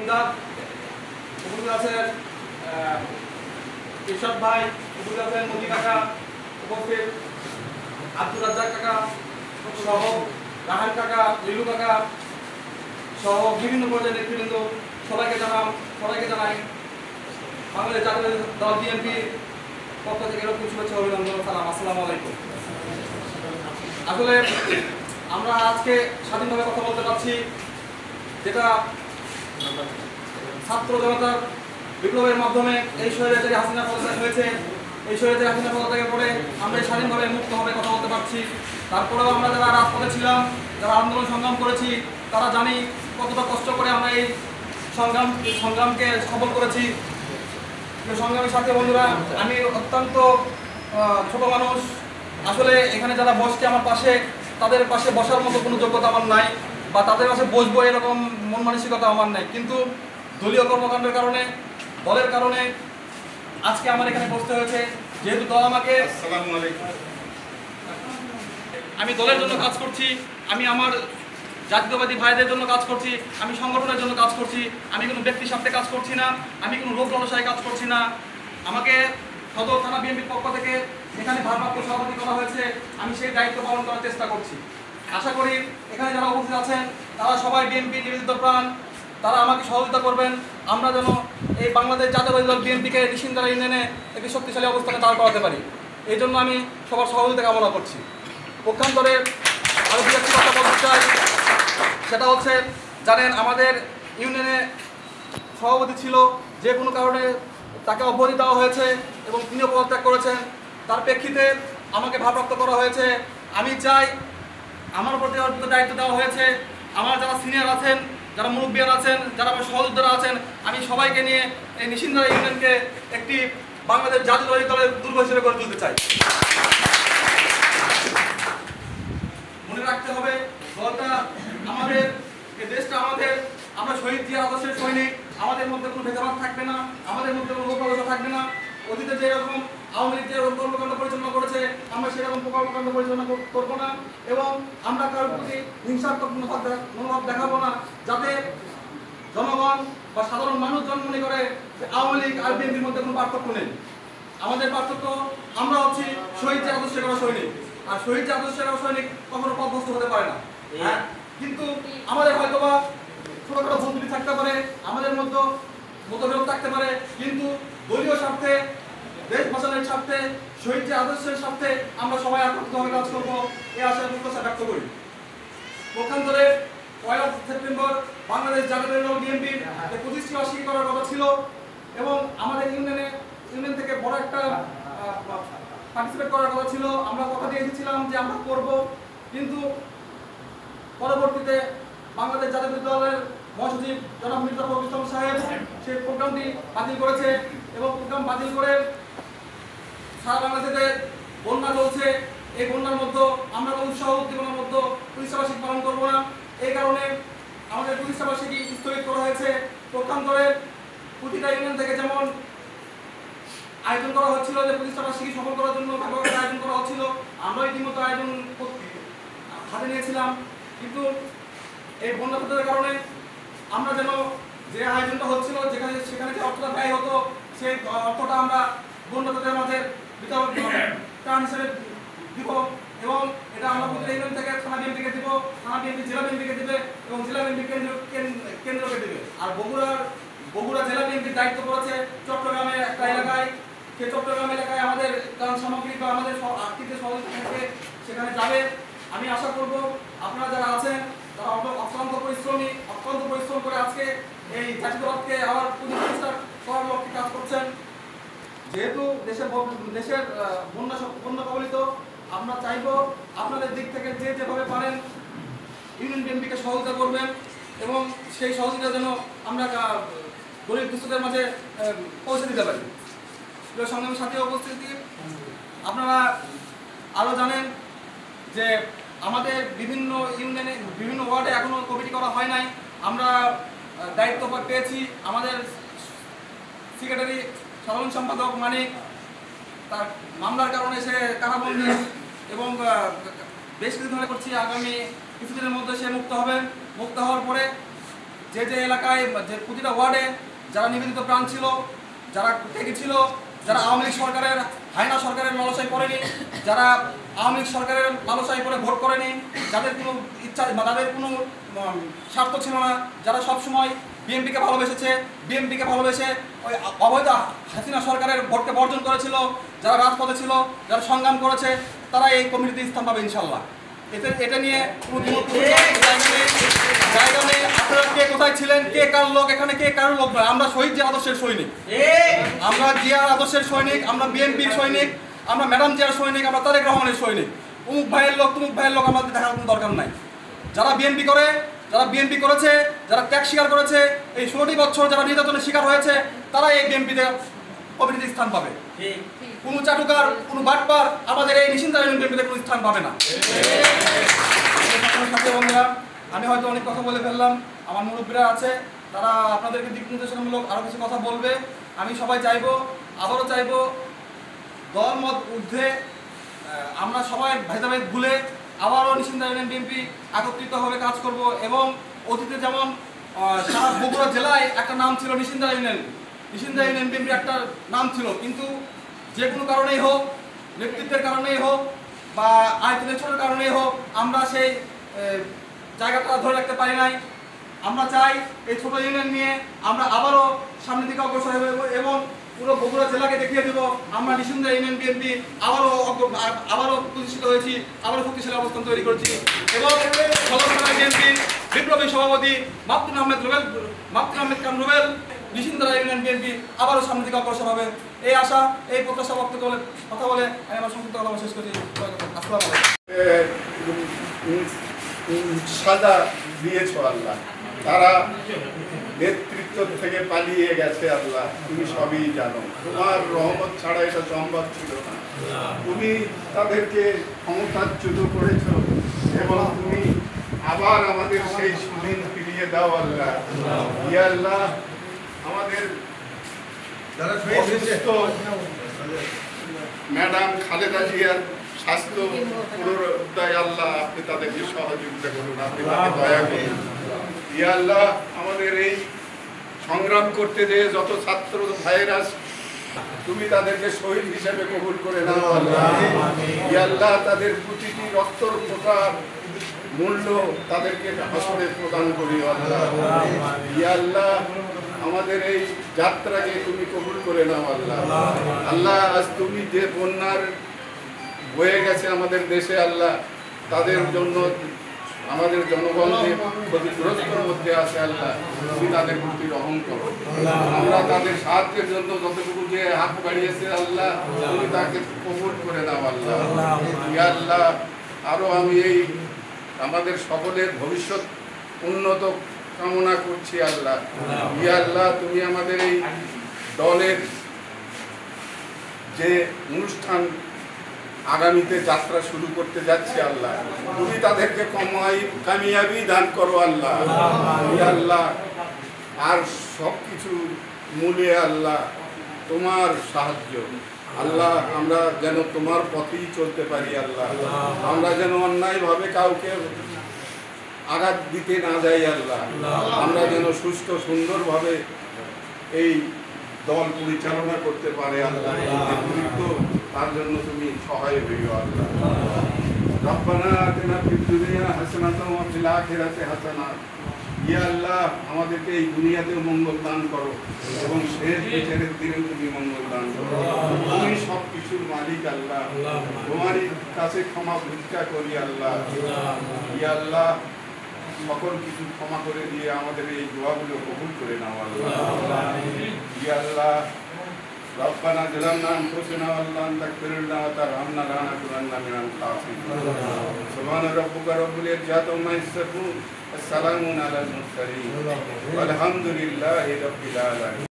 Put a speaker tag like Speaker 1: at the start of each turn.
Speaker 1: ইমদাদ, উপস্থিত আছেন ইরশাদ ভাই, উপস্থিত আছেন মতি কাকা, উপস্থিত আব্দুর রাজ্জাক কাকা সহ রাহান কাকা, লিলু কাকা সহ বিভিন্ন পর্যায়ের নেতৃবৃন্দ, সবাইকে জানাই বাংলাদেশ জাতীয় দল বিএনপি পক্ষ থেকে এরকম শুভেচ্ছা অভিনন্দন সালাম। আসসালামু আলাইকুম। আসলে আমরা আজকে স্বাধীনভাবে কথা বলতে পারছি, যেটা ছাত্র জনতার বিপ্লবের মাধ্যমে এই স্বৈরাচারী হাসিনা পদত্যাগ হয়েছে। এই স্বৈরাচারী হাসিনা পদত্যাগের পরে আমরা স্বাধীনভাবে মুক্তভাবে কথা বলতে পারছি। তারপরেও আমরা যারা রাজপথে ছিলাম, যারা আন্দোলন সংগ্রাম করেছি, তারা জানি কতটা কষ্ট করে আমরা এই সংগ্রামকে সফল করেছি। সংগ্রামের সাথে বন্ধুরা, আমি অত্যন্ত ছোট মানুষ। আসলে এখানে যারা বসছে আমার পাশে, তাদের পাশে বসার মতো কোনো যোগ্যতা আমার নাই, বা তাদের পাশে বসবো এরকম মন মানসিকতা আমার নাই। কিন্তু দলীয় কর্মকাণ্ডের কারণে, দলের কারণে আজকে আমার এখানে বসতে হয়েছে। যেহেতু দল আমাকে, আমি দলের জন্য কাজ করছি, আমি আমার জাতীয়বাদী ভাইদের জন্য কাজ করছি, আমি সংগঠনের জন্য কাজ করছি, আমি কোনো ব্যক্তির স্বার্থে কাজ করছি না, আমি কোনো লোক লালসায় কাজ করছি না। আমাকে সদর থানা বিএনপির পক্ষ থেকে এখানে ভারপ্রাপ্ত সভাপতি করা হয়েছে, আমি সেই দায়িত্ব পালন করার চেষ্টা করছি। আশা করি এখানে যারা উপস্থিত আছেন তারা সবাই বিএনপি নিবেদিত প্রাণ, তারা আমাকে সহযোগিতা করবেন, আমরা যেন এই বাংলাদেশ জাতীয়বাদী দল বিএনপিকে নিশিন্দারা ইউনিয়নে একটি শক্তিশালী অবস্থানে দাঁড় করাতে পারি। এই জন্য আমি সবার সহযোগিতা কামনা করছি। পক্ষান্তরে আরও দু একটি কথা বলতে চাই, সেটা হচ্ছে, জানেন আমাদের ইউনিয়নে সভাপতি ছিল, যে কোনো কারণে তাকে অব্যাহতি দেওয়া হয়েছে এবং তিনিও পদত্যাগ করেছেন। তার প্রেক্ষিতে আমাকে ভারপ্রাপ্ত করা হয়েছে। আমি চাই আমার প্রতি অর্পিত দায়িত্ব দেওয়া হয়েছে, আমার যারা সিনিয়র আছেন, যারা মুরব্বিয়ান আছেন, যারা আমার সহযোদ্ধারা আছেন, আমি সবাইকে নিয়ে এই নিশিন্দারা ইউনিয়নকে একটি বাংলাদেশ জাতীয়তাবাদী দলের দুর্গ হিসেবে গড়ে তুলতে চাই। মনে রাখতে হবে, দলটা আমাদের, এই দেশটা আমাদের, আমরা শহীদ জিয়ার আদর্শের সৈনিক। আমাদের মধ্যে কোনো ভেদাভেদ থাকবে না, আমাদের মধ্যে কোনো লোকলালসা থাকবে না। অতীতে যেরকম আওয়ামী লীগ যেরকম কর্মকাণ্ড পরিচালনা করেছে, আমরা সেরকম কর্মকাণ্ড পরিচালনা করবো না, এবং আমরা কারোর প্রতি হিংসাত্মক মনোভাব দেখাবো না, যাতে জনগণ বা সাধারণ মানুষজন মনে করে যে আওয়ামী লীগ আর বিএনপির মধ্যে কোনো পার্থক্য নেই। আমাদের পার্থক্য, আমরা হচ্ছি শহীদ জিয়ার আদর্শের করা সৈনিক, আর শহীদ জিয়ার আদর্শের করা সৈনিক কখনো পথভ্রষ্ট হতে পারে না। হ্যাঁ, কিন্তু আমাদের হয়তোবা ছোটখাটো ভুল থাকতে পারে, আমাদের মধ্যে মতভেদ থাকতে পারে, কিন্তু দলীয় স্বার্থে, দেশ বাঁচানোর স্বার্থে, শহীদ জিয়ার আদর্শের স্বার্থে আমরা সবাই একত্রিতভাবে কাজ করবো, এই আশায় প্রত্যাশা ব্যক্ত করি। পক্ষান্তরে 1 সেপ্টেম্বর বাংলাদেশ জাতীয়তাবাদী দল বিএনপির প্রতিষ্ঠাবার্ষিকী করার কথা ছিল, এবং আমাদের ইউনিয়ন থেকে বড় একটা পার্টিসিপেট করার কথা ছিল। আমরা কথা দিয়ে এসেছিলাম যে আমরা করব, কিন্তু পরবর্তীতে বাংলাদেশ জাতীয়তাবাদী দলের মহাসচিব জনাব মির্জা ফখরুল ইসলাম সাহেব সেই প্রোগ্রামটি বাতিল করেছে, এবং প্রোগ্রাম বাতিল করে সারা বাংলাদেশে বন্যা চলছে। এই বন্যার মধ্যে আমরা কোনো উৎসাহ উদ্দীপনার মধ্যে প্রতিষ্ঠাবার্ষিকী পালন করবো না। এই কারণে আমাদের প্রতিষ্ঠাবার্ষিকী স্থগিত করা হয়েছে। পক্ষান্তরে প্রতিটা ইউনিয়ন থেকে যেমন আয়োজন করা হচ্ছিল, যে প্রতিষ্ঠাবার্ষিকী সফল করার জন্য ব্যাপক আয়োজন করা হচ্ছিল, আমরা ইতিমধ্যে আয়োজন হাতে নিয়েছিলাম, কিন্তু এই বন্যা প্রতিরোধের কারণে আমরা যেন যে আয়োজনটা হচ্ছিল, সেখানে যে অর্থটা ব্যয় হতো, সেই অর্থটা আমরা বন্যাদের মাঝে ত্রাণ হিসেবে দিব, এবং এটা আমরা প্রতিটা ইউনিয়ন থেকে থানা বিএনপিকে দিব, থানা বিএনপি জেলা বিএনপিকে দিবে, এবং জেলা বিএনপি কেন্দ্রকে দিবে। আর বগুড়া জেলা বিএনপির দায়িত্ব পড়েছে চট্টগ্রামের একটা এলাকায়। সেই চট্টগ্রাম এলাকায় আমাদের ত্রাণ সামগ্রী বা আমাদের আর্থিক সহযোগিতা থেকে সেখানে যাবে। আমি আশা করব আপনারা যারা আছেন, তারা অত্যন্ত পরিশ্রম করে আজকে এই জাতীয়তাবাদকে আবার পুনঃপ্রতিষ্ঠা করার লক্ষ্যে কাজ করছেন। যেহেতু দেশের বন্যা কবলিত, আমরা চাইব আপনাদের দিক থেকে যে যেভাবে পারেন ইউনিয়ন বিএনপিকে সহযোগিতা করবেন, এবং সেই সহযোগিতা যেন আমরা গরিব দুস্থদের মাঝে পৌঁছে দিতে পারি। সংগ্রামের সাথে উপস্থিতি, আপনারা আরও জানেন যে আমাদের বিভিন্ন ইউনিয়নে, বিভিন্ন ওয়ার্ডে এখনো কমিটি করা হয় নাই। আমরা দায়িত্ব পেয়েছি, আমাদের সেক্রেটারি সাধারণ সম্পাদক মানিক তার মামলার কারণে সে কারাবন্দী, এবং বেশ কিছু ধরে করছি, আগামী কিছুদিনের মধ্যে সে মুক্ত হবেন। মুক্ত হওয়ার পরে যে যে এলাকায় যে প্রতিটা ওয়ার্ডে যারা নিবেদিত প্রাণ ছিল, যারা ত্যাগী ছিল, যারা আওয়ামী লীগ সরকারের হায়না সরকারের লালসায় পড়েনি, যারা আওয়ামী লীগ সরকারের লালসায় পড়ে ভোট করেনি, যাদের কোনো ইচ্ছা বা তাদের কোনো স্বার্থ ছিল না, যারা সবসময় বিএনপিকে ভালোবেসেছে, বিএনপিকে ভালোবেসে ওই অবৈধ হাসিনা সরকারের ভোটকে বর্জন করেছিল, যারা রাজপথে ছিল, যারা সংগ্রাম করেছে, তারা এই কমিটিতে স্থান পাবে ইনশাল্লাহ। এটা নিয়ে কোনো জায়গা নেই। আপনারা কে কোথায় ছিলেন, কে কার লোক, এখানে কে কারোর লোক নয়। আমরা শহীদ জিয়া আদর্শের সৈনিক, আমরা জিয়ার আদর্শের সৈনিক, আমরা বিএনপির সৈনিক, আমরা ম্যাডাম জিয়ার সৈনিক, আমরা তারেক রহমানের সৈনিক। অমুক ভাইয়ের লোক তুমুক ভাইয়ের লোক আমাদের দেখার কোনো দরকার নাই। যারা বিএনপি করে, যারা বিএনপি করেছে, যারা ত্যাগ স্বীকার করেছে, এই 16টি বছর যারা নির্যাতনের শিকার হয়েছে, তারা এই বিএনপিতে কমিটিতে স্থান পাবে। কোনো চাটুকার, কোনো বাটপার আমাদের এই নিশ্চিন্তা বিএনপিতে কোনো স্থান পাবে না। সাথে বন্ধুরা, আমি হয়তো অনেক কথা বলে ফেললাম, আমার মুরব্বীরা আছে, তারা আপনাদেরকে দিক নির্দেশনামূলক আরও কিছু কথা বলবে। আমি সবাই চাইবো, আবারও চাইবো, দল মত ঊর্ধ্বে আমরা সবাই ভেদাভেদ ভুলে আবারও নিশ্চিন্তা ইউনিয়ন বিএনপি একত্রিতভাবে কাজ করব। এবং অতীতে যেমন সারা বগুড়া জেলায় একটা নাম ছিল নিশ্চিন্তা ইউনিয়ন বিএনপির একটা নাম ছিল, কিন্তু যে কোনো কারণেই হোক, নেতৃত্বের কারণেই হোক বা আয়তনের ছোটোর কারণেই হোক, আমরা সেই জায়গাটা ধরে রাখতে পারি নাই। আমরা চাই এই ছোট ইউনিয়ন নিয়ে আমরা আবারও সামনের দিকে অগ্রসর হব এবং পুরো বগুড়া জেলাকে দেখিয়ে দেব আমরা নিশ্চিন্তা ইউনিয়ন বিএনপি আবারও প্রতিষ্ঠিত হয়েছি, আবারও শক্তিশালী অবস্থান তৈরি করছি। এবং বিএনপির বিপ্লবী সভাপতি মাহমুদ আহমেদ খান রুবেল নিশ্চিন্তা ইউনিয়ন বিএনপি আবারও সামনের দিকে অগ্রসর হবে, এই আশা, এই প্রত্যাশা বক্তব্য কথা বলে আমি আমার সংক্ষিপ্ত কথা শেষ করছি। আসসালামু আলাইকুম।
Speaker 2: সাজা দিয়েছ আল্লাহ, তারা নেতৃত্ব থেকে পালিয়ে গেছে আল্লাহ, তুমি সবই জানো। তোমার রহমত ছাড়া এটা সম্ভব ছিল না। তুমি তাদেরকে ক্ষমতাচ্যুত করেছ এবং তুমি আবার আমাদের সেই সুদিন ফিরিয়ে দাও আল্লাহ। ইয়া আল্লাহ, আমাদের ম্যাডাম খালেদা জিয়ার স্বাস্থ্য পুনরুদ্ধার আল্লাহ আপনি তাদেরকে সহযোগিতা করুন, আপনি তাকে দয়া করুন। ইয়া আল্লাহ, আমাদের এই সংগ্রাম করতে যে যত ছাত্র ভাইয়েরা তুমি তাদেরকে শহীদ হিসেবে কবুল করে নাও আল্লাহ। ইয়া আল্লাহ, তাদের প্রতিটি রক্তর ফোঁটার মূল্য তাদেরকে হাসরে প্রদান করি আল্লাহ। ইয়া আল্লাহ, আমাদের এই যাত্রাকে তুমি কবুল করে নাও আল্লাহ। আল্লাহ, আজ তুমি যে বন্যার বয়ে গেছে আমাদের দেশে আল্লাহ, তাদের জন্য আমাদের জনগণ যে ক্ষতিগ্রস্তর মধ্যে আছে আল্লাহ, তুমি তাদের প্রতি রহম করো। আমরা তাদের সাহায্যের জন্য যতটুকু যে হাত বাড়িয়েছে আল্লাহ, তুমি তাকে কবুল করে দাও আল্লাহ। ইয়া আল্লাহ, আরো আমি এই আমাদের সকলের ভবিষ্যৎ উন্নত কামনা করছি আল্লাহ। ইয়া আল্লাহ, তুমি আমাদের এই দলের যে অনুষ্ঠান আগামীতে যাত্রা শুরু করতে যাচ্ছে আল্লাহ, তুমি তাদেরকে কামিয়াবি দান করো আল্লাহ। ইয়া আল্লাহ, আর সব কিছু মূলে আল্লাহ তোমার সাহায্য আল্লাহ, আমরা যেন তোমার পথেই চলতে পারি আল্লাহ। আমরা যেন অন্যায়ভাবে কাউকে আঘাত দিতে না যাই আল্লাহ। আমরা যেন সুস্থ সুন্দরভাবে এই দল পরিচালনা করতে পারে আল্লাহ। তার জন্য তুমি সহায় হইও আল্লাহ। রব্বানা আতিনা ফিদ দুনিয়া হাসানাতাও ওয়া ফিল আখিরাতি হাসানা। ইয়া আল্লাহ, আমাদেরকে এই দুনিয়াতে মঙ্গল দান করো এবং শেষ বিচারের দিনে তুমি মঙ্গল দান করো। তুমি সব কিছুর মালিক আল্লাহ, তোমারই কাছে ক্ষমা ভিক্ষা করি আল্লাহ। ইয়া আল্লাহ, সকল কিছু ক্ষমা করে দিয়ে আমাদের এই দোয়াগুলো কবুল করে নাও আল্লাহ। ইয়া আল্লাহ, ربنا ظلمنا أنفسنا وإن لم تغفر لنا وترحمنا لنكونن من الخاسرين. سبحان ربك رب العزة عما يصفون والسلام على المرسلين والحمد لله رب العالمين.